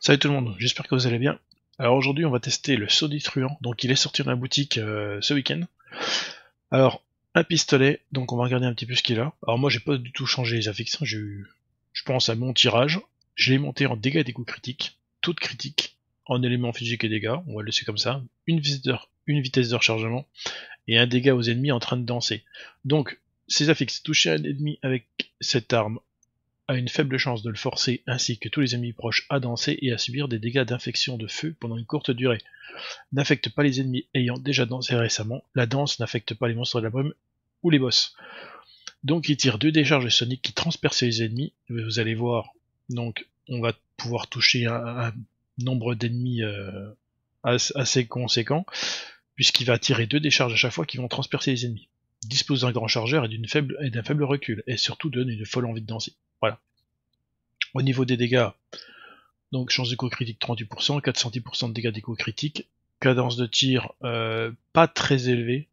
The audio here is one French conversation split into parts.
Salut tout le monde, j'espère que vous allez bien. Alors aujourd'hui on va tester le Saut Truand, donc il est sorti dans la boutique ce week-end. Alors, un pistolet, donc on va regarder un petit peu ce qu'il a. Alors moi j'ai pas du tout changé les affixes, j'ai eu, je pense à mon tirage. Je l'ai monté en dégâts et des coups critiques, toutes critiques, en éléments physiques et dégâts, on va le laisser comme ça. Une vitesse de rechargement, et un dégât aux ennemis en train de danser. Donc, ces affixes, toucher un ennemi avec cette arme a une faible chance de le forcer ainsi que tous les ennemis proches à danser et à subir des dégâts d'infection de feu pendant une courte durée. N'affecte pas les ennemis ayant déjà dansé récemment, la danse n'affecte pas les monstres de la brume ou les boss. Donc il tire deux décharges soniques qui transpercent les ennemis, vous allez voir, donc on va pouvoir toucher un nombre d'ennemis assez conséquent, puisqu'il va tirer deux décharges à chaque fois qui vont transpercer les ennemis. Dispose d'un grand chargeur et d'un faible recul, et surtout donne une folle envie de danser. Voilà. Au niveau des dégâts, donc chance de coup critique 38%, 410% de dégâts d'écho critiques, cadence de tir pas très élevée,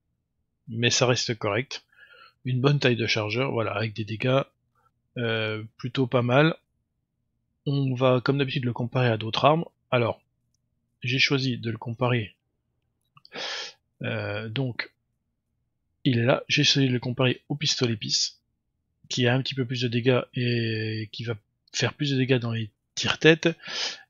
mais ça reste correct. Une bonne taille de chargeur, voilà, avec des dégâts plutôt pas mal. On va comme d'habitude le comparer à d'autres armes. Alors, j'ai choisi de le comparer. Donc, il est là. J'ai choisi de le comparer au pistolet PIS, qui a un petit peu plus de dégâts et qui va faire plus de dégâts dans les tire-tête.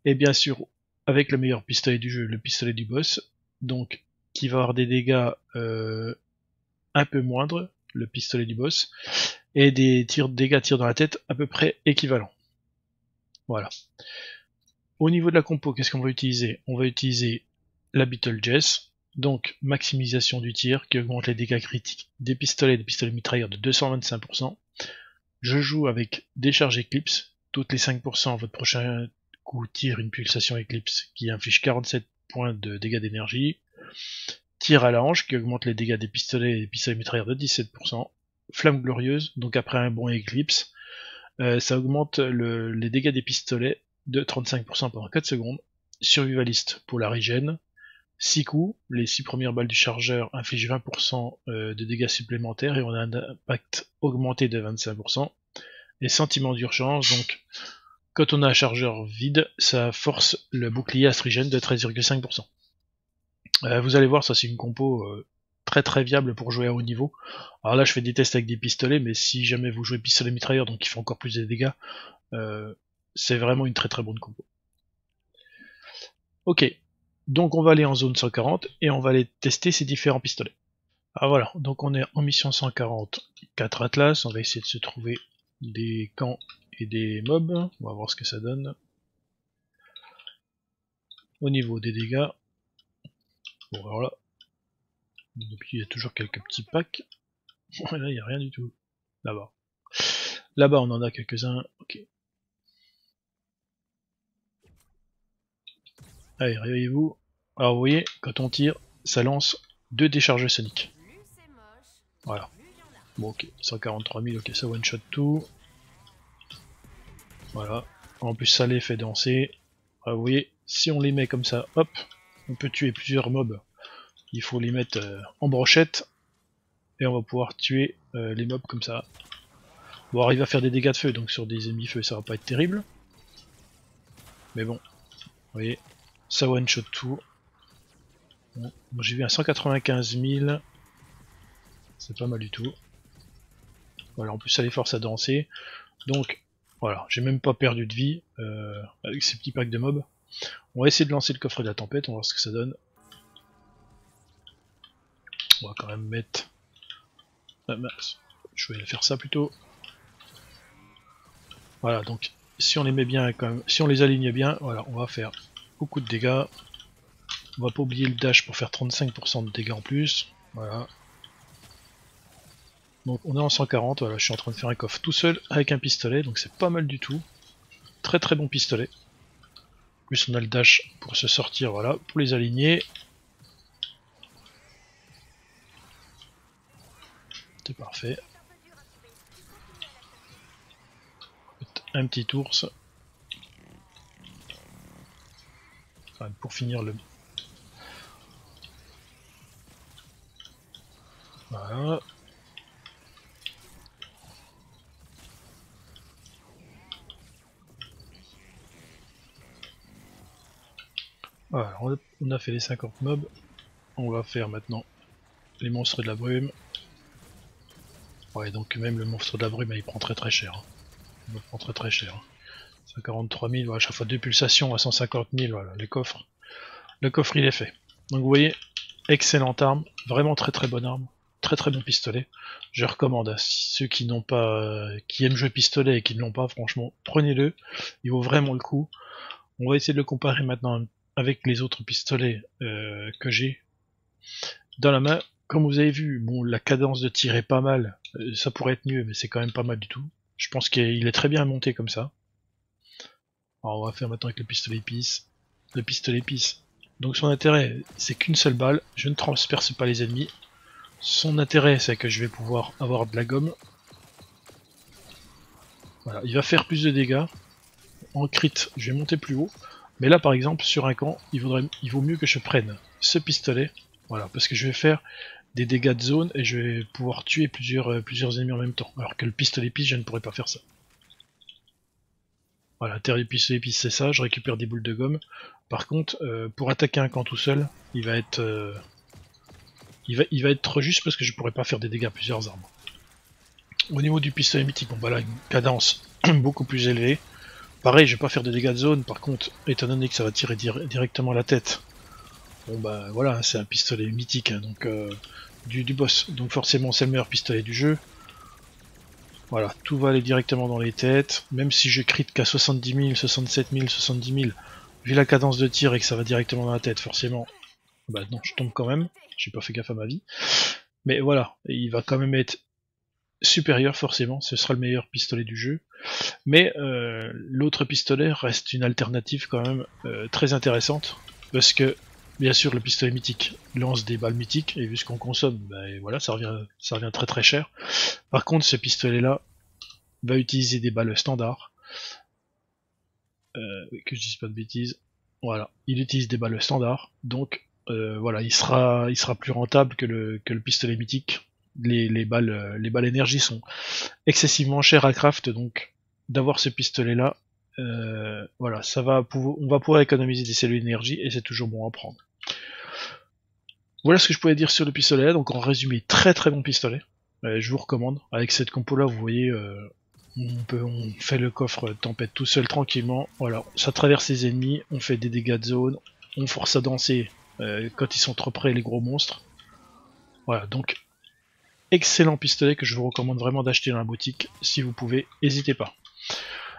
Et bien sûr, avec le meilleur pistolet du jeu, le pistolet du boss, donc qui va avoir des dégâts un peu moindres, le pistolet du boss, et des dégâts tir dans la tête à peu près équivalents. Voilà. Au niveau de la compo, qu'est-ce qu'on va utiliser? On va utiliser la Beetle Jess, donc maximisation du tir qui augmente les dégâts critiques des pistolets et des pistolets mitrailleurs de 225%. Je joue avec décharge Eclipse, toutes les 5% votre prochain coup tire une pulsation Eclipse qui inflige 47 points de dégâts d'énergie. Tir à la hanche qui augmente les dégâts des pistolets et des pistolets mitrailleurs de 17%. Flamme glorieuse, donc après un bon Eclipse, ça augmente les dégâts des pistolets de 35% pendant 4 secondes. Survivaliste pour la régène. 6 coups, les 6 premières balles du chargeur infligent 20% de dégâts supplémentaires et on a un impact augmenté de 25%. Et sentiment d'urgence, donc quand on a un chargeur vide, ça force le bouclier astrigène de 13,5%. Vous allez voir, ça c'est une compo très très viable pour jouer à haut niveau. Alors là je fais des tests avec des pistolets, mais si jamais vous jouez pistolet mitrailleur, donc il fait encore plus de dégâts, c'est vraiment une très très bonne compo. Ok, donc on va aller en zone 140 et on va aller tester ces différents pistolets. Ah voilà, donc on est en mission 140, 4 Atlas, on va essayer de se trouver des camps et des mobs, on va voir ce que ça donne. Au niveau des dégâts, bon alors là, il y a toujours quelques petits packs. Là il n'y a rien du tout, là-bas. Là-bas on en a quelques-uns, ok. Allez, réveillez-vous. Alors vous voyez, quand on tire, ça lance deux décharges soniques. Voilà. Bon ok, 143 000, ok, ça one-shot tout. Voilà. En plus ça les fait danser. Alors, vous voyez, si on les met comme ça, hop, on peut tuer plusieurs mobs. Il faut les mettre en brochette. Et on va pouvoir tuer les mobs comme ça. Bon, alors il va faire des dégâts de feu, donc sur des ennemis feu ça va pas être terrible. Mais bon, vous voyez, ça one-shot tout. Bon, j'ai vu un 195 000. C'est pas mal du tout. Voilà, en plus ça les force à danser. Donc voilà, j'ai même pas perdu de vie avec ces petits packs de mobs. On va essayer de lancer le coffret de la tempête, on va voir ce que ça donne. On va quand même mettre... Ah mince, je vais faire ça plutôt. Voilà, donc si on les met bien quand même, si on les aligne bien, voilà, on va faire beaucoup de dégâts. On va pas oublier le dash pour faire 35% de dégâts en plus. Voilà. Donc on est en 140, voilà, je suis en train de faire un coffre tout seul avec un pistolet, donc c'est pas mal du tout. Très très bon pistolet. En plus on a le dash pour se sortir, voilà, pour les aligner. C'est parfait. Un petit ours. Enfin, pour finir le... Voilà. Voilà, on a fait les 50 mobs. On va faire maintenant les monstres de la brume. Ouais, donc même le monstre de la brume, il prend très cher. Hein. Il prend très cher. Hein. 143 000, voilà, à chaque fois 2 pulsations à 150 000, voilà, les coffres. Le coffre il est fait. Donc vous voyez, excellente arme, vraiment très bonne arme, très bon pistolet. Je recommande à ceux qui n'ont pas, qui aiment jouer pistolet et qui ne l'ont pas, franchement, prenez-le, il vaut vraiment le coup. On va essayer de le comparer maintenant avec les autres pistolets que j'ai dans la main. Comme vous avez vu, bon, la cadence de tir est pas mal, ça pourrait être mieux, mais c'est quand même pas mal du tout. Je pense qu'il est très bien monté comme ça. Alors on va faire maintenant avec le pistolet épice. Le pistolet épice. Donc son intérêt, c'est qu'une seule balle, je ne transperce pas les ennemis. Son intérêt, c'est que je vais pouvoir avoir de la gomme. Voilà, il va faire plus de dégâts. En crit, je vais monter plus haut. Mais là, par exemple, sur un camp, il vaut mieux que je prenne ce pistolet. Voilà, parce que je vais faire des dégâts de zone et je vais pouvoir tuer plusieurs ennemis en même temps. Alors que le pistolet épice, je ne pourrais pas faire ça. Voilà, l'intérêt du pistolet épice, c'est ça, je récupère des boules de gomme. Par contre, pour attaquer un camp tout seul, il va être trop juste parce que je pourrais pas faire des dégâts à plusieurs armes. Au niveau du pistolet mythique, bon bah là, une cadence beaucoup plus élevée. Pareil, je vais pas faire de dégâts de zone, par contre, étant donné que ça va tirer directement à la tête, bon bah voilà, c'est un pistolet mythique, hein, donc du boss, donc forcément c'est le meilleur pistolet du jeu. Voilà, tout va aller directement dans les têtes, même si je crit qu'à 70 000, 67 000, 70 000, vu la cadence de tir et que ça va directement dans la tête, forcément, bah non, je tombe quand même, j'ai pas fait gaffe à ma vie. Mais voilà, il va quand même être supérieur forcément, ce sera le meilleur pistolet du jeu. Mais l'autre pistolet reste une alternative quand même très intéressante, parce que bien sûr le pistolet mythique lance des balles mythiques, et vu ce qu'on consomme, bah, voilà, ça revient très cher. Par contre ce pistolet là va utiliser des balles standards, que je dise pas de bêtises, voilà, il utilise des balles standards, donc voilà, il sera plus rentable que le pistolet mythique. Les balles énergie sont excessivement chères à craft, donc d'avoir ce pistolet là, voilà, on va pouvoir économiser des cellules d'énergie et c'est toujours bon à prendre. Voilà ce que je pouvais dire sur le pistolet là, donc en résumé, très bon pistolet, je vous recommande. Avec cette compo là, vous voyez, on fait le coffre tempête tout seul tranquillement, voilà, ça traverse les ennemis, on fait des dégâts de zone, on force à danser quand ils sont trop près les gros monstres. Voilà, donc excellent pistolet que je vous recommande vraiment d'acheter dans la boutique, si vous pouvez, n'hésitez pas.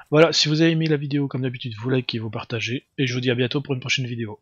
Voilà, si vous avez aimé la vidéo, comme d'habitude, vous likez, vous partagez, et je vous dis à bientôt pour une prochaine vidéo.